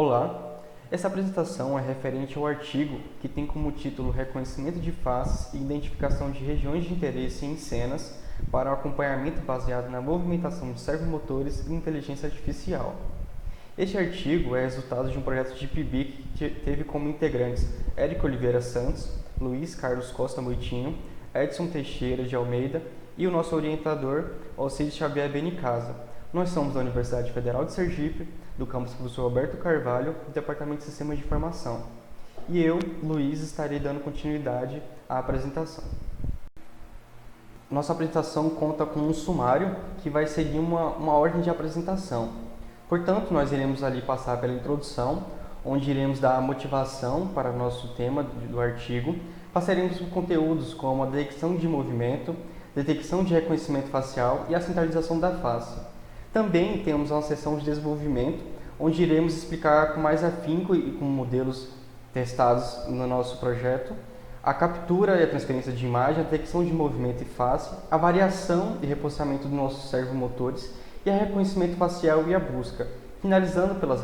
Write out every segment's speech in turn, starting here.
Olá, essa apresentação é referente ao artigo que tem como título Reconhecimento de faces e identificação de regiões de interesse em cenas para o acompanhamento baseado na movimentação de servomotores e inteligência artificial. Este artigo é resultado de um projeto de PIBIC que teve como integrantes Érico Oliveira Santos, Luiz Carlos Costa Moitinho, Edson Teixeira de Almeida e o nosso orientador, Alcides Xavier Benicasa. Nós somos da Universidade Federal de Sergipe, do campus Professor Roberto Carvalho, do Departamento de Sistemas de Informação. E eu, Luiz, estarei dando continuidade à apresentação. Nossa apresentação conta com um sumário que vai seguir uma ordem de apresentação. Portanto, nós iremos ali passar pela introdução, onde iremos dar a motivação para o nosso tema do artigo. Passaremos por conteúdos como a detecção de movimento, detecção de reconhecimento facial e a centralização da face. Também temos uma seção de desenvolvimento, onde iremos explicar com mais afinco e com modelos testados no nosso projeto, a captura e a transferência de imagem, a detecção de movimento e face, a variação e reposicionamento dos nossos servomotores e a reconhecimento facial e a busca, finalizando pelas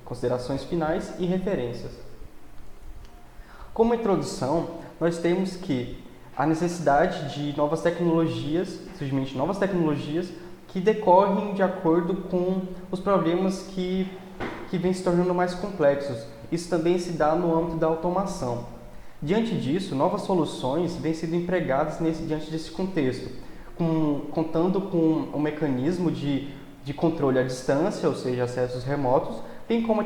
considerações finais e referências. Como introdução, nós temos que a necessidade de novas tecnologias, surgimento de novas tecnologias que decorrem de acordo com os problemas que vêm se tornando mais complexos. Isso também se dá no âmbito da automação. Diante disso, novas soluções vêm sendo empregadas diante desse contexto, contando com um mecanismo de controle à distância, ou seja, acessos remotos, bem como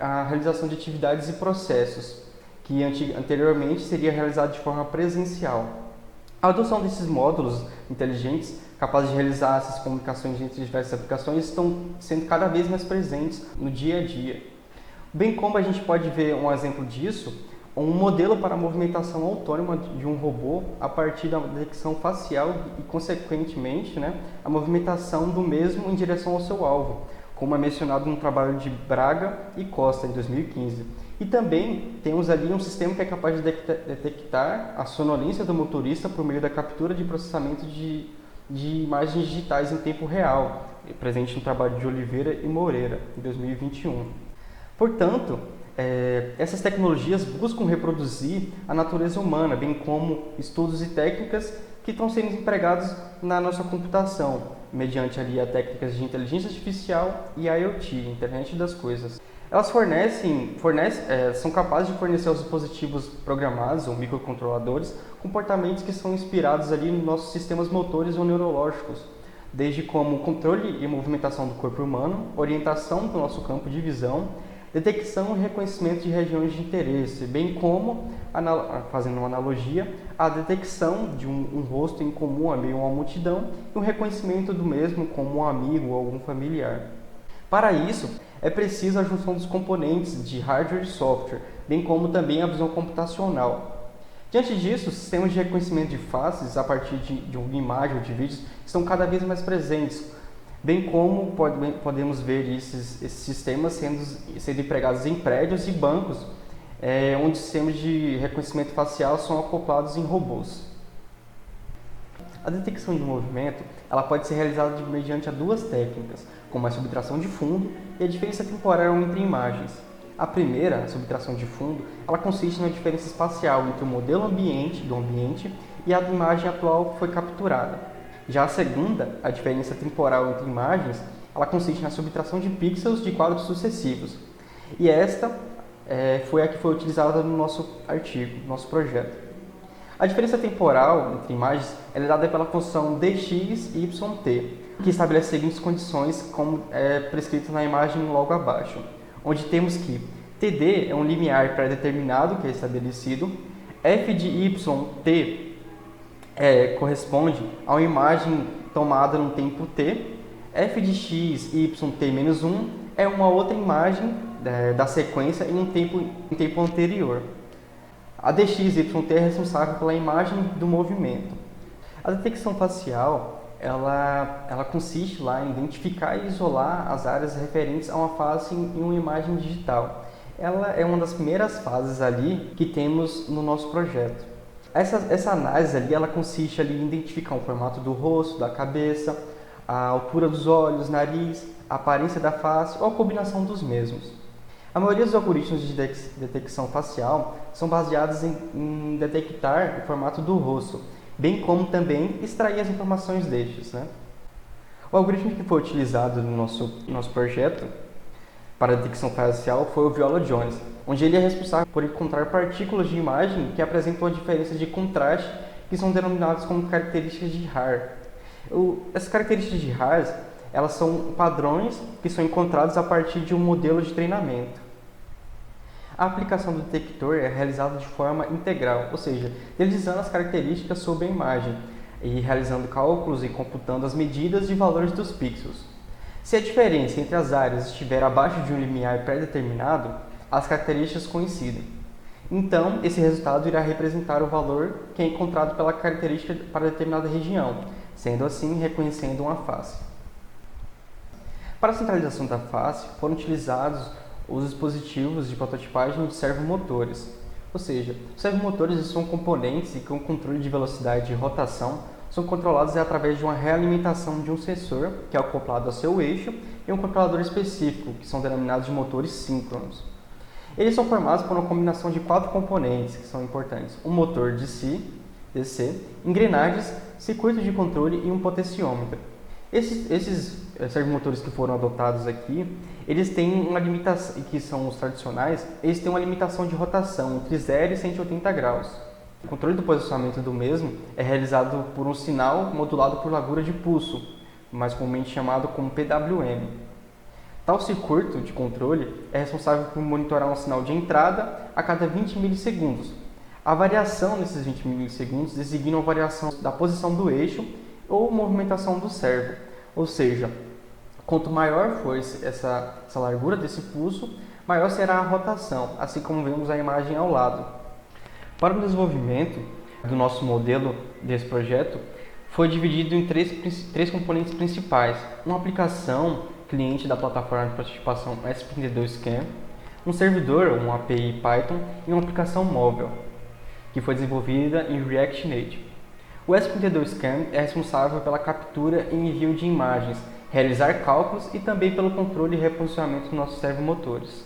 a realização de atividades e processos, que anteriormente seria realizado de forma presencial. A adoção desses módulos inteligentes, capazes de realizar essas comunicações entre diversas aplicações, estão sendo cada vez mais presentes no dia a dia. Bem como a gente pode ver um exemplo disso, um modelo para a movimentação autônoma de um robô a partir da detecção facial e, consequentemente, a movimentação do mesmo em direção ao seu alvo, como é mencionado no trabalho de Braga e Costa, em 2015. E também temos ali um sistema que é capaz de detectar a sonolência do motorista por meio da captura de processamento de imagens digitais em tempo real, presente no trabalho de Oliveira e Moreira, em 2021. Portanto, essas tecnologias buscam reproduzir a natureza humana, bem como estudos e técnicas que estão sendo empregados na nossa computação, mediante ali as técnicas de inteligência artificial e IoT, Internet das Coisas. Elas são capazes de fornecer aos dispositivos programados ou microcontroladores comportamentos que são inspirados ali nos nossos sistemas motores ou neurológicos, desde como controle e movimentação do corpo humano, orientação do nosso campo de visão, detecção e reconhecimento de regiões de interesse, bem como, fazendo uma analogia, a detecção de um rosto em comum a meio a uma multidão e o reconhecimento do mesmo como um amigo ou algum familiar. Para isso, é preciso a junção dos componentes de hardware e software, bem como também a visão computacional. Diante disso, os sistemas de reconhecimento de faces, a partir de uma imagem ou de vídeos, estão cada vez mais presentes, bem como podemos ver esses sistemas sendo empregados em prédios e bancos, onde sistemas de reconhecimento facial são acoplados em robôs. A detecção de movimento ela pode ser realizada mediante duas técnicas, como a subtração de fundo e a diferença temporal entre imagens. A primeira, a subtração de fundo, ela consiste na diferença espacial entre o modelo do ambiente e a imagem atual que foi capturada. Já a segunda, a diferença temporal entre imagens, ela consiste na subtração de pixels de quadros sucessivos. E esta foi a que foi utilizada no nosso artigo, no nosso projeto. A diferença temporal entre imagens é dada pela função dx,yt, que estabelece as seguintes condições, como é prescrito na imagem logo abaixo, onde temos que td é um limiar pré-determinado, que é estabelecido, f de yt corresponde a uma imagem tomada no tempo t, f de x, yt menos 1 é uma outra imagem da sequência em um tempo anterior. A dx, yt é responsável pela imagem do movimento. A detecção facial, ela consiste lá em identificar e isolar as áreas referentes a uma face em uma imagem digital. Ela é uma das primeiras fases ali que temos no nosso projeto. Essa análise ali, ela consiste ali em identificar o formato do rosto, da cabeça, a altura dos olhos, nariz, a aparência da face ou a combinação dos mesmos. A maioria dos algoritmos de detecção facial são baseados em detectar o formato do rosto, bem como também extrair as informações destes, né? O algoritmo que foi utilizado no nosso projeto para a detecção facial foi o Viola Jones, onde ele é responsável por encontrar partículas de imagem que apresentam a diferença de contraste, que são denominadas como características de Haar. Essas características de Haar, elas são padrões que são encontrados a partir de um modelo de treinamento. A aplicação do detector é realizada de forma integral, ou seja, deslizando as características sobre a imagem e realizando cálculos e computando as medidas de valores dos pixels. Se a diferença entre as áreas estiver abaixo de um limiar pré-determinado, as características coincidem. Então, esse resultado irá representar o valor que é encontrado pela característica para determinada região, sendo assim reconhecendo uma face. Para a centralização da face, foram utilizados os dispositivos de prototipagem de servomotores. Ou seja, os servomotores são componentes que com controle de velocidade e rotação são controlados através de uma realimentação de um sensor, que é acoplado ao seu eixo, e um controlador específico, que são denominados de motores síncronos. Eles são formados por uma combinação de 4 componentes que são importantes: um motor DC, engrenagens, circuito de controle e um potenciômetro. Esses servomotores que foram adotados aqui, eles têm uma limitação, que são os tradicionais, eles têm uma limitação de rotação entre 0 e 180 graus. O controle do posicionamento do mesmo é realizado por um sinal modulado por largura de pulso, mais comumente chamado como PWM. Tal circuito de controle é responsável por monitorar um sinal de entrada a cada 20 milissegundos. A variação nesses 20 milissegundos designa a variação da posição do eixo ou movimentação do servo, ou seja, quanto maior for essa largura desse pulso, maior será a rotação, assim como vemos a imagem ao lado. Para o desenvolvimento do nosso modelo desse projeto, foi dividido em três componentes principais: uma aplicação cliente da plataforma de prototipação ESP32CAM, um servidor, uma API Python e uma aplicação móvel, que foi desenvolvida em React Native. O ESP32CAM é responsável pela captura e envio de imagens, realizar cálculos e também pelo controle e reposicionamento dos nossos servomotores.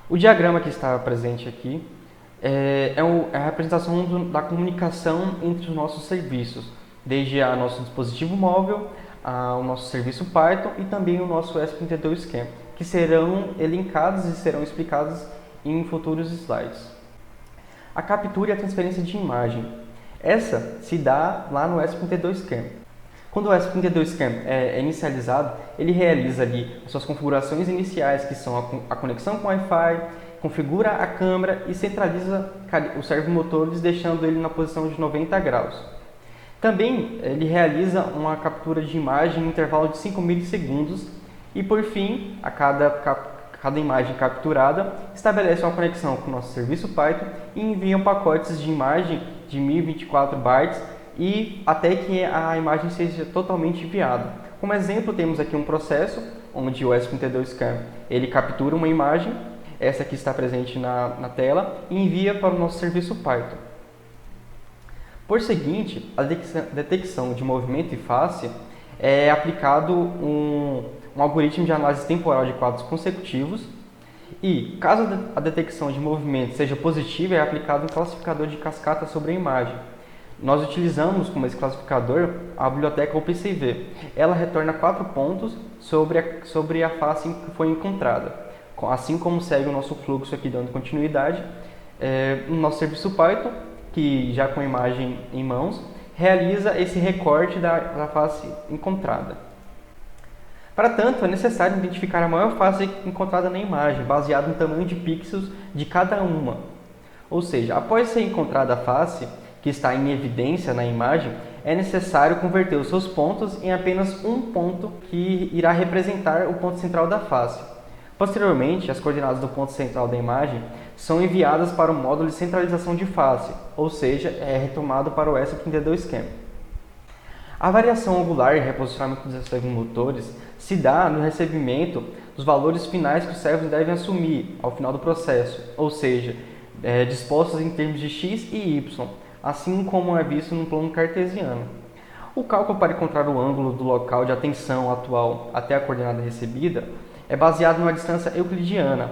O diagrama que está presente aqui é a representação da comunicação entre os nossos serviços, desde o nosso dispositivo móvel, o nosso serviço Python e também o nosso ESP32CAM, que serão elencados e serão explicados em futuros slides. A captura e a transferência de imagem. Essa se dá lá no ESP32CAM. Quando o ESP32CAM é inicializado, ele realiza ali as suas configurações iniciais, que são a conexão com Wi-Fi, configura a câmera e centraliza os servomotores, deixando ele na posição de 90 graus. Também ele realiza uma captura de imagem em intervalo de 5 milissegundos e, por fim, a cada imagem capturada, estabelece uma conexão com o nosso serviço Python e envia pacotes de imagem de 1024 bytes e até que a imagem seja totalmente enviada. Como exemplo, temos aqui um processo onde o ESP32CAM ele captura uma imagem, essa aqui está presente na tela, e envia para o nosso serviço Python. Por seguinte, a detecção de movimento e face é aplicado um algoritmo de análise temporal de quadros consecutivos e, caso a detecção de movimento seja positiva, é aplicado um classificador de cascata sobre a imagem. Nós utilizamos como esse classificador a biblioteca OpenCV. Ela retorna 4 pontos sobre a face que foi encontrada, assim como segue o nosso fluxo aqui dando continuidade. No nosso serviço Python, que já com a imagem em mãos, realiza esse recorte da face encontrada. Para tanto, é necessário identificar a maior face encontrada na imagem, baseado no tamanho de pixels de cada uma. Ou seja, após ser encontrada a face, que está em evidência na imagem, é necessário converter os seus pontos em apenas um ponto que irá representar o ponto central da face. Posteriormente, as coordenadas do ponto central da imagem são enviadas para o módulo de centralização de face, ou seja, é retomado para o ESP32CAM. A variação angular e reposicionamento dos servomotores se dá no recebimento dos valores finais que os servos devem assumir ao final do processo, ou seja, dispostos em termos de x e y, assim como é visto no plano cartesiano. O cálculo para encontrar o ângulo do local de atenção atual até a coordenada recebida é baseado numa distância euclidiana.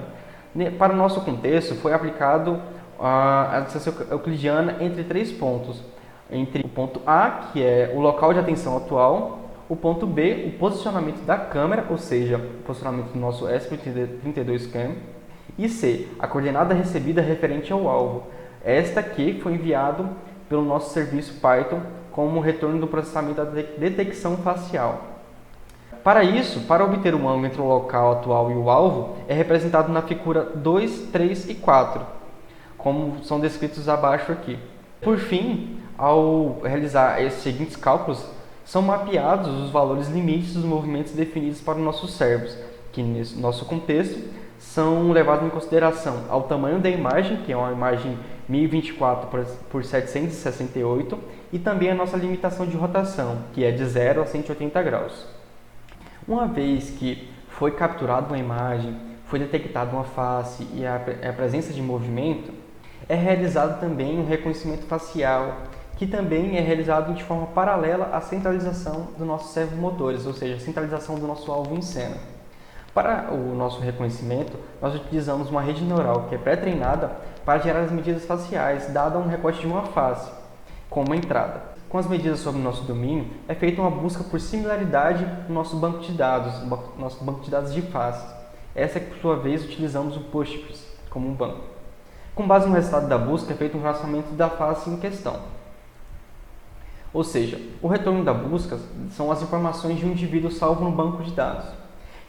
Para o nosso contexto, foi aplicado a distância euclidiana entre 3 pontos. Entre o ponto A, que é o local de atenção atual, o ponto B, o posicionamento da câmera, ou seja, o posicionamento do nosso ESP32CAM, e C, a coordenada recebida referente ao alvo. Esta aqui foi enviado pelo nosso serviço Python como retorno do processamento da detecção facial. Para isso, para obter um ângulo entre o local atual e o alvo, é representado na figura 2, 3 e 4, como são descritos abaixo aqui. Por fim, ao realizar esses seguintes cálculos, são mapeados os valores limites dos movimentos definidos para os nossos servos, que nesse nosso contexto são levados em consideração ao tamanho da imagem, que é uma imagem 1024 por 768, e também a nossa limitação de rotação, que é de 0 a 180 graus. Uma vez que foi capturada uma imagem, foi detectada uma face e a presença de movimento, é realizado também um reconhecimento facial, que também é realizado de forma paralela à centralização dos nossos servomotores, ou seja, a centralização do nosso alvo em cena. Para o nosso reconhecimento, nós utilizamos uma rede neural que é pré-treinada para gerar as medidas faciais, dada um recorte de uma face, como entrada. Com as medidas sobre o nosso domínio, é feita uma busca por similaridade no nosso banco de dados, nosso banco de dados de faces. Essa é que, por sua vez, utilizamos o Postgres como um banco. Com base no resultado da busca, é feito um relacionamento da face em questão. Ou seja, o retorno da busca são as informações de um indivíduo salvo no banco de dados.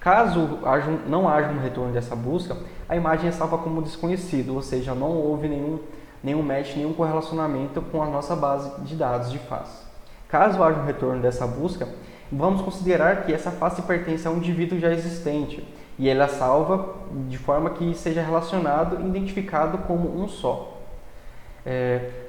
Caso não haja um retorno dessa busca, a imagem é salva como desconhecido, ou seja, não houve nenhum match, nenhum correlacionamento com a nossa base de dados de face. Caso haja um retorno dessa busca, vamos considerar que essa face pertence a um indivíduo já existente e ela é salva de forma que seja relacionado e identificado como um só.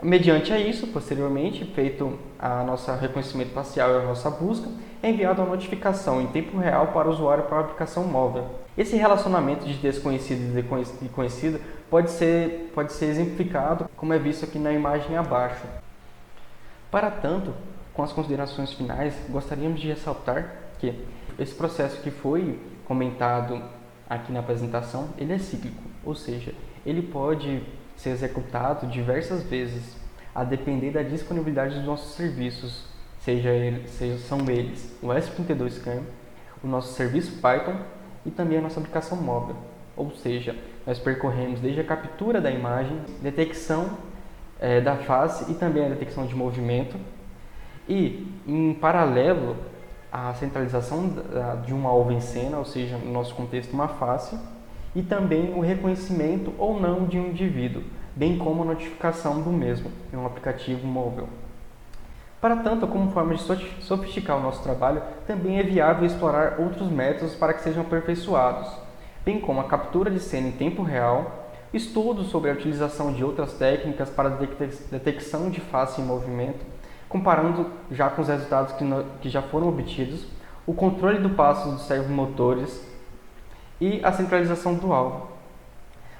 Mediante a isso, posteriormente, feito o nosso reconhecimento facial e a nossa busca, é enviada uma notificação em tempo real para o usuário para a aplicação móvel. Esse relacionamento de desconhecido e conhecido pode ser exemplificado, como é visto aqui na imagem abaixo. Para tanto, com as considerações finais, gostaríamos de ressaltar que esse processo que foi comentado aqui na apresentação, ele é cíclico, ou seja, ele pode ser executado diversas vezes, a depender da disponibilidade dos nossos serviços, são eles o ESP32CAM, o nosso serviço Python e também a nossa aplicação móvel. Ou seja, nós percorremos desde a captura da imagem, detecção da face e também a detecção de movimento, e em paralelo a centralização de um alvo em cena, ou seja, no nosso contexto uma face, e também o reconhecimento ou não de um indivíduo, bem como a notificação do mesmo em um aplicativo móvel. Para tanto, como forma de sofisticar o nosso trabalho, também é viável explorar outros métodos para que sejam aperfeiçoados, bem como a captura de cena em tempo real, estudos sobre a utilização de outras técnicas para detecção de face em movimento, comparando já com os resultados que já foram obtidos, o controle do passo dos servomotores e a centralização do alvo.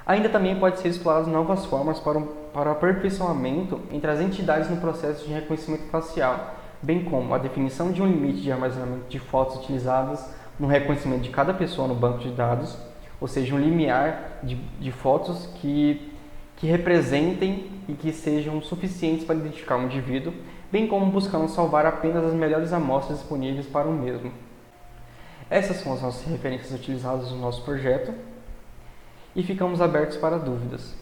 Ainda também pode ser exploradas novas formas para o aperfeiçoamento entre as entidades no processo de reconhecimento facial, bem como a definição de um limite de armazenamento de fotos utilizadas no reconhecimento de cada pessoa no banco de dados, ou seja, um limiar de fotos que representem e que sejam suficientes para identificar um indivíduo, bem como buscando salvar apenas as melhores amostras disponíveis para o mesmo. Essas são as nossas referências utilizadas no nosso projeto e ficamos abertos para dúvidas.